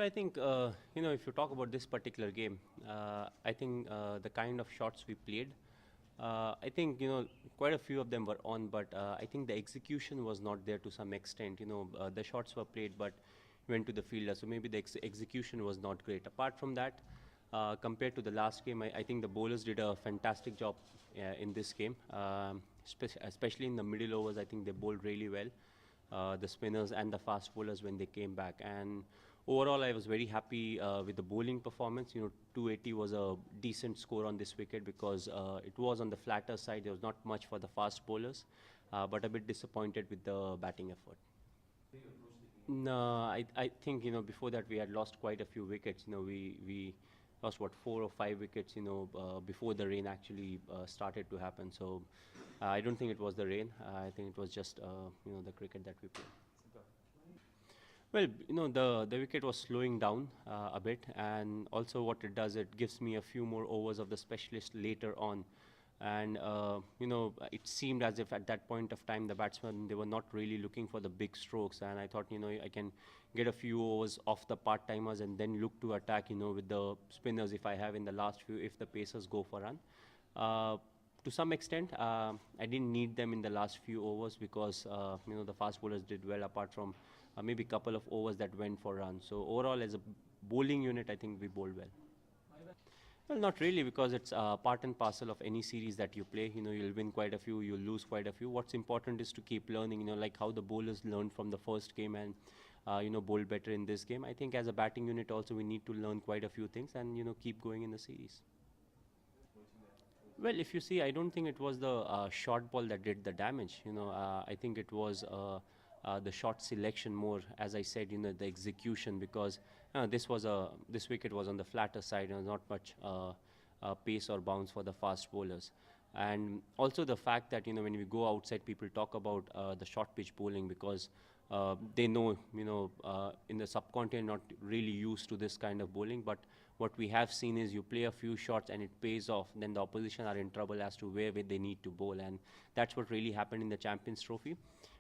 Well, I think, if you talk about this particular game, I think the kind of shots we played, I think, quite a few of them were on, but I think the execution was not there to some extent. The shots were played, but went to the fielder, so maybe the execution was not great. Apart from that, compared to the last game, I think the bowlers did a fantastic job in this game, especially in the middle overs. I think they bowled really well, the spinners and the fast bowlers when they came back. And overall, I was very happy with the bowling performance. 280 was a decent score on this wicket because it was on the flatter side. There was not much for the fast bowlers, but a bit disappointed with the batting effort. No, I think before that we had lost quite a few wickets. We lost what 4 or 5 wickets. Before the rain actually started to happen. So I don't think it was the rain. I think it was just the cricket that we played. Well, the wicket was slowing down a bit, and also what it does, it gives me a few more overs of the specialist later on. And it seemed as if at that point of time the batsmen, they were not really looking for the big strokes, and I thought I can get a few overs off the part timers and then look to attack with the spinners if I have in the last few, if the pacers go for run. To some extent, I didn't need them in the last few overs because the fast bowlers did well, apart from maybe a couple of overs that went for runs. So overall, as a bowling unit, I think we bowled well. Well, not really, because it's part and parcel of any series that you play. You'll win quite a few, you'll lose quite a few. What's important is to keep learning, like how the bowlers learned from the first game and, bowl better in this game. I think as a batting unit also, we need to learn quite a few things and, keep going in the series. Well, if you see, I don't think it was the short ball that did the damage. I think it was the shot selection more, as I said, the execution, because this wicket was on the flatter side, not much pace or bounce for the fast bowlers. And also the fact that when we go outside, people talk about the short pitch bowling because they know in the subcontinent not really used to this kind of bowling, but what we have seen is you play a few shots and it pays off, then the opposition are in trouble as to where they need to bowl, and that's what really happened in the Champions Trophy.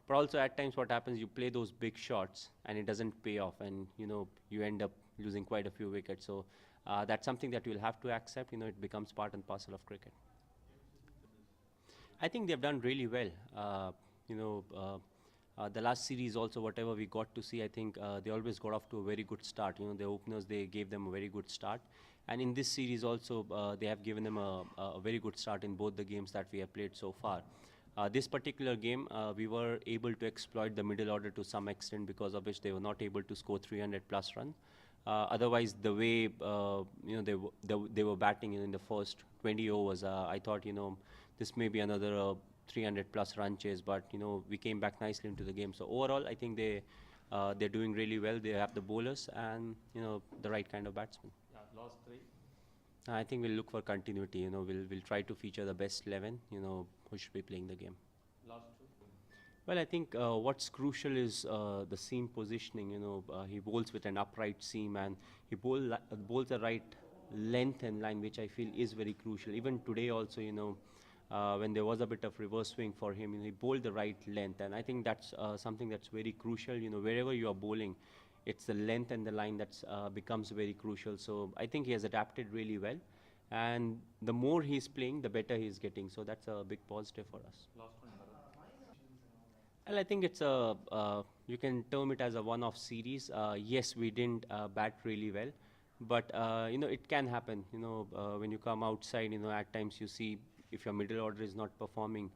But also at times what happens, you play those big shots and it doesn't pay off, and you end up losing quite a few wickets. So that's something that you'll have to accept. It becomes part and parcel of cricket. I think they've done really well. The last series also, whatever we got to see, I think they always got off to a very good start. The openers, they gave them a very good start. And in this series also, they have given them a very good start in both the games that we have played so far. This particular game, we were able to exploit the middle order to some extent, because of which they were not able to score 300 plus runs. Otherwise, the way they were batting in the first 20 overs, I thought this may be another 300 plus run chase, but we came back nicely into the game. So overall, I think they're doing really well. They have the bowlers and the right kind of batsmen. Yeah, last three. I think we'll look for continuity. We'll try to feature the best 11. Who should be playing the game. Last two. Well, I think what's crucial is the seam positioning. He bowls with an upright seam, and he bowls the right length and line, which I feel is very crucial. Even today also, when there was a bit of reverse swing for him, he bowled the right length, and I think that's something that's very crucial. Wherever you are bowling, it's the length and the line that becomes very crucial. So I think he has adapted really well, and the more he's playing, the better he's getting. So that's a big positive for us. Last one, Bharat. Well, I think it's you can term it as a one-off series. Yes, we didn't bat really well, but it can happen. When you come outside, at times you see if your middle order is not performing,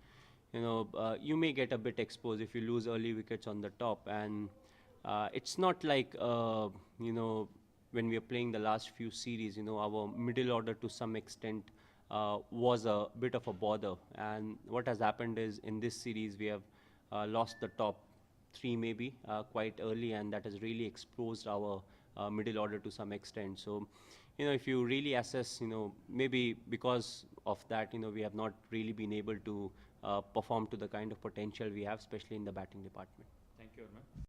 you may get a bit exposed if you lose early wickets on the top. And it's not like when we are playing the last few series, our middle order to some extent was a bit of a bother. And what has happened is in this series we have lost the top three maybe quite early, and that has really exposed our middle order to some extent. So, if you really assess, maybe because of that, we have not really been able to perform to the kind of potential we have, especially in the batting department. Thank you, Arman.